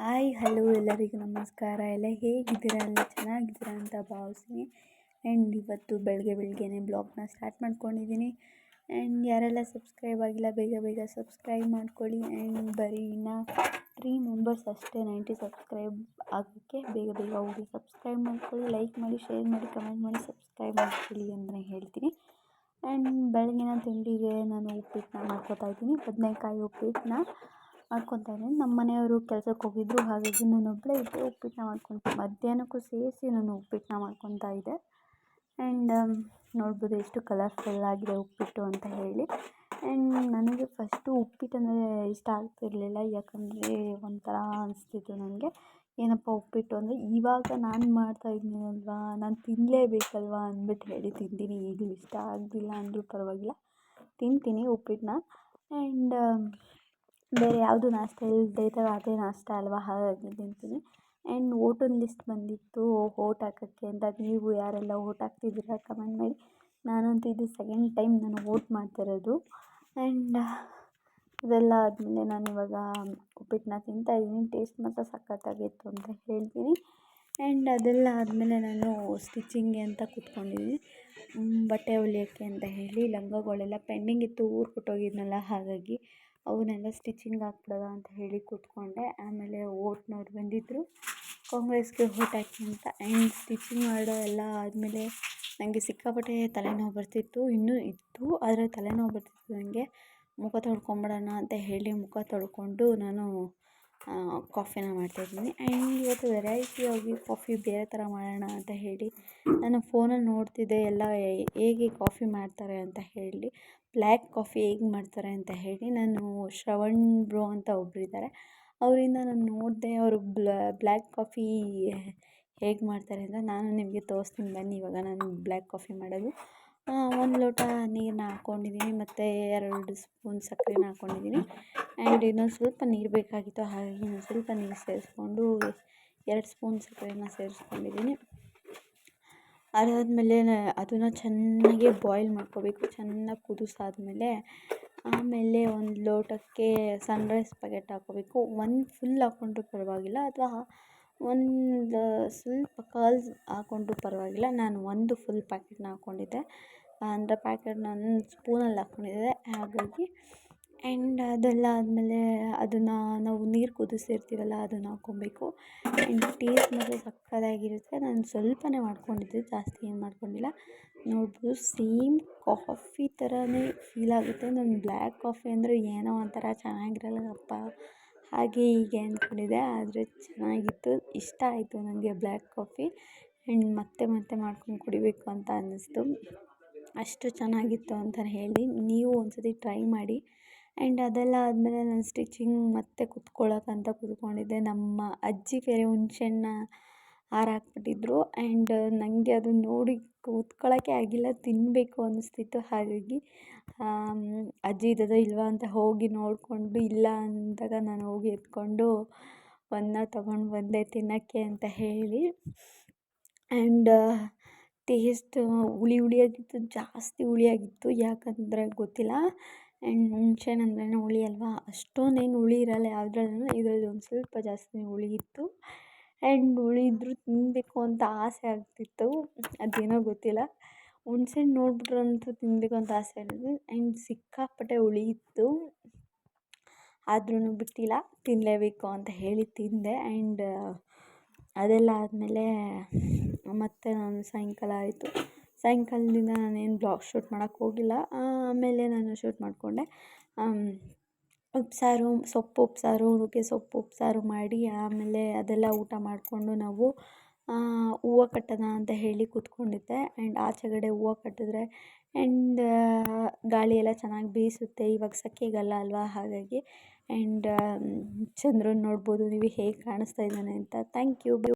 Hi hello ಎಲ್ಲರಿಗೂ ನಮಸ್ಕಾರ. ಎಲ್ಲ ಹೇಗಿದ್ದೀರಾ? ಎಲ್ಲ ಚೆನ್ನಾಗಿದ್ದೀರಾ ಅಂತ ಭಾವಿಸ್ತೀನಿ. ಆ್ಯಂಡ್ ಇವತ್ತು ಬೆಳಗ್ಗೆನೇ ಬ್ಲಾಗ್ನ ಸ್ಟಾರ್ಟ್ ಮಾಡ್ಕೊಂಡಿದ್ದೀನಿ. ಆ್ಯಂಡ್ ಯಾರೆಲ್ಲ ಸಬ್ಸ್ಕ್ರೈಬ್ ಆಗಿಲ್ಲ ಬೇಗ ಸಬ್ಸ್ಕ್ರೈಬ್ ಮಾಡ್ಕೊಳ್ಳಿ. ಆ್ಯಂಡ್ ಬರೀ ಇನ್ನು 3 ಮೆಂಬರ್ಸ್ ಅಷ್ಟೇ 90 ಸಬ್ಸ್ಕ್ರೈಬ್ ಆಗೋಕ್ಕೆ. ಬೇಗ ಹೋಗಿ ಸಬ್ಸ್ಕ್ರೈಬ್ ಮಾಡ್ಕೊಳ್ಳಿ, ಲೈಕ್ ಮಾಡಿ, ಶೇರ್ ಮಾಡಿ, ಕಮೆಂಟ್ ಮಾಡಿ, ಸಬ್ಸ್ಕ್ರೈಬ್ ಮಾಡ್ಕೊಳ್ಳಿ ಅಂತ ಹೇಳ್ತೀನಿ. ಆ್ಯಂಡ್ ಬೆಳಗಿನ ತಿಂಡಿಗೆ ನಾನು ಉಪ್ಪಿಟ್ಟನ್ನ ಮಾಡ್ಕೊತಾ ಇದ್ದೀನಿ. ಬದನೇಕಾಯಿ ಉಪ್ಪಿಟ್ಟನ್ನ ಮಾಡ್ಕೊತಾ ಇದ್ದೀನಿ. ನಮ್ಮ ಮನೆಯವರು ಕೆಲಸಕ್ಕೆ ಹೋಗಿದ್ದರು, ಹಾಗಾಗಿ ನಾನು ಒಬ್ಬಳೇ ಇದ್ದೆ. ಉಪ್ಪಿಟ್ಟನ್ನ ಮಾಡ್ಕೊತ ಮಧ್ಯಾಹ್ನಕ್ಕೂ ಸೇರಿಸಿ ನಾನು ಉಪ್ಪಿಟ್ಟನ್ನ ಮಾಡ್ಕೊತಾ ಇದ್ದೆ. ಆ್ಯಂಡ್ ನೋಡ್ಬೋದು ಎಷ್ಟು ಕಲರ್ಫುಲ್ ಆಗಿದೆ ಉಪ್ಪಿಟ್ಟು ಅಂತ ಹೇಳಿ. ಆ್ಯಂಡ್ ನನಗೆ ಫಸ್ಟು ಉಪ್ಪಿಟ್ಟು ಅಂದರೆ ಇಷ್ಟ ಆಗ್ತಿರಲಿಲ್ಲ, ಯಾಕಂದರೆ ಒಂಥರ ಅನಿಸ್ತಿತ್ತು ನನಗೆ. ಏನಪ್ಪ ಉಪ್ಪಿಟ್ಟು ಅಂದರೆ ಇವಾಗ ನಾನು ಮಾಡ್ತಾ ಇದ್ದೀನಲ್ವಾ, ನಾನು ತಿನ್ನಲೇಬೇಕಲ್ವಾ ಅಂದ್ಬಿಟ್ಟು ಹೇಳಿ ತಿಂತೀನಿ. ಈಗಲೂ ಇಷ್ಟ ಆಗಲಿಲ್ಲ ಅಂದರೂ ಪರವಾಗಿಲ್ಲ, ತಿಂತೀನಿ ಉಪ್ಪಿಟ್ಟನ್ನ. ಆ್ಯಂಡ್ ಬೇರೆ ಯಾವುದು ನಾಷ್ಟ ಇಲ್ಲದೆ ಇದ್ದಾಗ ಅದೇ ನಾಷ್ಟ ಅಲ್ವಾ, ಹಾಗಾಗಿ ತಿಂತೀನಿ. ಆ್ಯಂಡ್ ವೋಟಿಂಗ್ ಲಿಸ್ಟ್ ಬಂದಿತ್ತು ವೋಟ್ ಹಾಕೋಕ್ಕೆ ಅಂತ. ನೀವು ಯಾರೆಲ್ಲ ವೋಟ್ ಹಾಕ್ತಿದ್ದೀರಾ ಕಮೆಂಟ್ ಮಾಡಿ. ನಾನಂತೂ ಇದು ಸೆಕೆಂಡ್ ಟೈಮ್ ನಾನು ವೋಟ್ ಮಾಡ್ತಿರೋದು. ಆ್ಯಂಡ್ ಇದೆಲ್ಲ ಆದಮೇಲೆ ನಾನು ಇವಾಗ ಉಪ್ಪಿಟ್ಟನ್ನ ತಿಂತಾಯಿದ್ದೀನಿ. ಟೇಸ್ಟ್ ಮಾತ್ರ ಸಖತ್ತಾಗಿತ್ತು ಅಂತ ಹೇಳ್ತೀನಿ. ಆ್ಯಂಡ್ ಅದೆಲ್ಲ ಆದಮೇಲೆ ನಾನು ಸ್ಟಿಚಿಂಗ್ಗೆ ಅಂತ ಕೂತ್ಕೊಂಡಿದ್ದೀನಿ, ಬಟ್ಟೆ ಹೊಲಿಯೋಕ್ಕೆ ಅಂತ ಹೇಳಿ. ಲಂಗಗಳೆಲ್ಲ ಪೆಂಡಿಂಗ್ ಇತ್ತು, ಊರು ಕೊಟ್ಟೋಗಿದ್ನಲ್ಲ, ಹಾಗಾಗಿ ಅವನ್ನೆಲ್ಲ ಸ್ಟಿಚಿಂಗ್ ಹಾಕ್ಬಿಡೋದ ಅಂತ ಹೇಳಿ ಕೂತ್ಕೊಂಡೆ. ಆಮೇಲೆ ವೋಟ್ನವ್ರು ಬಂದಿದ್ದರು, ಕಾಂಗ್ರೆಸ್ಗೆ ವೋಟ್ ಹಾಕಿ ಅಂತ. ಆ್ಯಂಡ್ ಸ್ಟಿಚಿಂಗ್ ಮಾಡೋ ಎಲ್ಲ ಆದಮೇಲೆ ನನಗೆ ಸಿಕ್ಕಾಪಟ್ಟೆ ತಲೆನೋವು ಬರ್ತಿತ್ತು. ಇನ್ನೂ ಇತ್ತು, ಆದರೆ ತಲೆನೋವು ಬರ್ತಿತ್ತು ನನಗೆ. ಮುಖ ತೊಳ್ಕೊಂಬಿಡೋಣ ಅಂತ ಹೇಳಿ ಮುಖ ತೊಳ್ಕೊಂಡು ನಾನು ಕಾಫಿನ ಮಾಡ್ತಾಯಿದ್ದೀನಿ. ಆ್ಯಂಡ್ ಇವತ್ತು ವೆರೈಟಿಯಾಗಿ ಕಾಫಿ ಬೇರೆ ಥರ ಮಾಡೋಣ ಅಂತ ಹೇಳಿ ನಾನು ಫೋನಲ್ಲಿ ನೋಡ್ತಿದ್ದೆ, ಎಲ್ಲ ಹೇಗೆ ಕಾಫಿ ಮಾಡ್ತಾರೆ ಅಂತ ಹೇಳಿ, ಬ್ಲ್ಯಾಕ್ ಕಾಫಿ ಹೇಗೆ ಮಾಡ್ತಾರೆ ಅಂತ ಹೇಳಿ. ನಾನು ಶ್ರವಣ್ ಬ್ರೋ ಅಂತ ಒಬ್ಬರಿದ್ದಾರೆ, ಅವರಿಂದ ನಾನು ನೋಡಿದೆ ಅವರು ಬ್ಲ್ಯಾಕ್ ಕಾಫಿ ಹೇಗೆ ಮಾಡ್ತಾರೆ ಅಂತ. ನಾನು ನಿಮಗೆ ತೋರಿಸ್ತೀನಿ ಬನ್ನಿ. ಇವಾಗ ನಾನು ಬ್ಲ್ಯಾಕ್ ಕಾಫಿ ಮಾಡೋದು. 1 ಲೋಟ ನೀರನ್ನ ಹಾಕ್ಕೊಂಡಿದ್ದೀನಿ, ಮತ್ತು 2 ಸ್ಪೂನ್ ಸಕ್ಕರೆನ ಹಾಕ್ಕೊಂಡಿದ್ದೀನಿ. ಆ್ಯಂಡ್ ಇನ್ನೊಂದು ಸ್ವಲ್ಪ ನೀರು ಬೇಕಾಗಿತ್ತು, ಹಾಗಾಗಿ ಇನ್ನೊಂದು ಸ್ವಲ್ಪ ನೀರು ಸೇರಿಸ್ಕೊಂಡು 2 ಸ್ಪೂನ್ ಸಕ್ಕರೆನ ಸೇರಿಸ್ಕೊಂಡಿದ್ದೀನಿ. ಅದಾದಮೇಲೆ ಅದನ್ನು ಚೆನ್ನಾಗಿ ಬಾಯ್ಲ್ ಮಾಡ್ಕೋಬೇಕು. ಚೆನ್ನಾಗಿ ಕುದಿಸಾದ್ಮೇಲೆ ಆಮೇಲೆ 1 ಲೋಟಕ್ಕೆ ಸನ್ರೈಸ್ ಪ್ಯಾಕೆಟ್ ಹಾಕ್ಕೋಬೇಕು. 1 ಫುಲ್ ಹಾಕ್ಕೊಂಡ್ರೂ ಪರವಾಗಿಲ್ಲ, ಅಥವಾ ಒಂದು ಸ್ವಲ್ಪ ಕಾಲು ಹಾಕ್ಕೊಂಡ್ರೂ ಪರವಾಗಿಲ್ಲ. ನಾನು 1 ಫುಲ್ ಪ್ಯಾಕೆಟ್ನ ಹಾಕ್ಕೊಂಡಿದ್ದೆ, ಅಂದರೆ ಪ್ಯಾಕೆಟ್ ನಾನು ಸ್ಪೂನಲ್ಲಿ ಹಾಕ್ಕೊಂಡಿದ್ದೆ, ಹಾಗಾಗಿ. ಆ್ಯಂಡ್ ಅದೆಲ್ಲ ಆದಮೇಲೆ ಅದನ್ನು ನಾವು ನೀರು ಕುದಿಸಿರ್ತೀವಲ್ಲ ಅದನ್ನು ಹಾಕ್ಕೊಬೇಕು. ಆ್ಯಂಡ್ ಟೇಸ್ಟ್ ಮಾತ್ರ ಸಕ್ಕತ್ತಾಗಿರುತ್ತೆ. ನಾನು ಸ್ವಲ್ಪನೇ ಮಾಡ್ಕೊಂಡಿದ್ದೆ, ಜಾಸ್ತಿ ಏನು ಮಾಡ್ಕೊಂಡಿಲ್ಲ. ನೋಡ್ಬೋದು ಸೇಮ್ ಕಾಫಿ ಥರನೇ ಫೀಲ್ ಆಗುತ್ತೆ. ನಾನು ಬ್ಲ್ಯಾಕ್ ಕಾಫಿ ಅಂದರೆ ಏನೋ ಒಂಥರ ಚೆನ್ನಾಗಿರಲ್ಲಪ್ಪ ಹಾಗೆ ಹೀಗೆ ಅಂದ್ಕೊಂಡಿದ್ದೆ, ಆದರೆ ಚೆನ್ನಾಗಿತ್ತು, ಇಷ್ಟ ಆಯಿತು ನನಗೆ ಬ್ಲ್ಯಾಕ್ ಕಾಫಿ. ಆ್ಯಂಡ್ ಮತ್ತೆ ಮಾಡ್ಕೊಂಡು ಕುಡಿಬೇಕು ಅಂತ ಅನ್ನಿಸ್ತು, ಅಷ್ಟು ಚೆನ್ನಾಗಿತ್ತು ಅಂತ ಹೇಳಿ. ನೀವು ಒಂದ್ಸತಿ ಟ್ರೈ ಮಾಡಿ. ಆ್ಯಂಡ್ ಅದೆಲ್ಲ ಆದಮೇಲೆ ನಾನು ಸ್ಟಿಚಿಂಗ್ ಮತ್ತೆ ಕೂತ್ಕೊಳ್ಳೋಕ್ಕಂತ ಕೂತ್ಕೊಂಡಿದ್ದೆ. ನಮ್ಮ ಅಜ್ಜಿ ಬೇರೆ ಹುಣ್ಸೆಹಣ್ಣ ಹಾರ ಹಾಕ್ಬಿಟ್ಟಿದ್ರು. ಆ್ಯಂಡ್ ನನಗೆ ಅದು ನೋಡಿ ಕೂತ್ಕೊಳ್ಳೋಕ್ಕೆ ಆಗಿಲ್ಲ, ತಿನ್ನಬೇಕು ಅನ್ನಿಸ್ತಿತ್ತು. ಹಾಗಾಗಿ ಅಜ್ಜಿ ಇದ್ದದೋ ಇಲ್ವಾ ಅಂತ ಹೋಗಿ ನೋಡಿಕೊಂಡು, ಇಲ್ಲ ಅಂದಾಗ ನಾನು ಹೋಗಿ ಎತ್ಕೊಂಡು ಒಂದನ್ನ ತೊಗೊಂಡು ಬಂದೆ ತಿನ್ನೋಕ್ಕೆ ಅಂತ ಹೇಳಿ. ಆ್ಯಂಡ್ ಟೇಸ್ಟ್ ಹುಳಿಯಾಗಿತ್ತು, ಜಾಸ್ತಿ ಹುಳಿಯಾಗಿತ್ತು, ಯಾಕಂದರೆ ಗೊತ್ತಿಲ್ಲ. ಆ್ಯಂಡ್ ಹುಣ್ಸೆಹಣ್ಣು ಅಂದ್ರೇ ಹುಳಿ ಅಲ್ವಾ, ಅಷ್ಟೊಂದೇನು ಹುಳಿ ಇರೋಲ್ಲ ಯಾವುದ್ರಲ್ಲೂ. ಇದರಲ್ಲಿ ಒಂದು ಸ್ವಲ್ಪ ಜಾಸ್ತಿ ಹುಳಿ ಇತ್ತು. ಆ್ಯಂಡ್ ಹುಳಿ ಇದ್ದರೂ ತಿನ್ನಬೇಕು ಅಂತ ಆಸೆ ಆಗ್ತಿತ್ತು, ಅದೇನೋ ಗೊತ್ತಿಲ್ಲ. ಹುಣ್ಸೆಹಣ್ಣು ನೋಡ್ಬಿಟ್ರಂತೂ ತಿನ್ನಬೇಕು ಅಂತ ಆಸೆ ಆಗೋದು. ಆ್ಯಂಡ್ ಸಿಕ್ಕಾಪಟ್ಟೆ ಹುಳಿ ಇತ್ತು, ಆದ್ರೂ ಬಿಟ್ಟಿಲ್ಲ, ತಿನ್ನಲೇಬೇಕು ಅಂತ ಹೇಳಿ ತಿಂದೆ. ಆ್ಯಂಡ್ ಅದೆಲ್ಲ ಆದಮೇಲೆ ಮತ್ತೆ ನಾನು ಸಾಯಂಕಾಲ ಆಯಿತು. ಸಾಯಂಕಾಲದಿಂದ ನಾನೇನು ಬ್ಲಾಗ್ ಶೂಟ್ ಮಾಡೋಕ್ಕೆ ಹೋಗಿಲ್ಲ. ಆಮೇಲೆ ನಾನು ಶೂಟ್ ಮಾಡಿಕೊಂಡೆ. ಉಪ್ಸಾರು, ಸೊಪ್ಪು ಉಪ್ಸಾರು, ನುಗ್ಗೆ ಸೊಪ್ಪು ಉಪ್ಸಾರು ಮಾಡಿ, ಆಮೇಲೆ ಅದೆಲ್ಲ ಊಟ ಮಾಡಿಕೊಂಡು ನಾವು ಹೂವು ಕಟ್ಟೋಣ ಅಂತ ಹೇಳಿ ಕೂತ್ಕೊಂಡಿದ್ದೆ. ಆ್ಯಂಡ್ ಆಚೆಗಡೆ ಹೂವು ಕಟ್ಟಿದ್ರೆ ಆ್ಯಂಡ್ ಗಾಳಿ ಎಲ್ಲ ಚೆನ್ನಾಗಿ ಬೀಸುತ್ತೆ. ಇವಾಗ ಸೆಕೆಗಾಲ ಅಲ್ವಾ, ಹಾಗಾಗಿ. ಆ್ಯಂಡ್ ಚಂದ್ರನ ನೋಡ್ಬೋದು ನೀವು ಹೇಗೆ ಕಾಣಿಸ್ತಾ ಇದ್ದಾನೆ ಅಂತ. Thank you.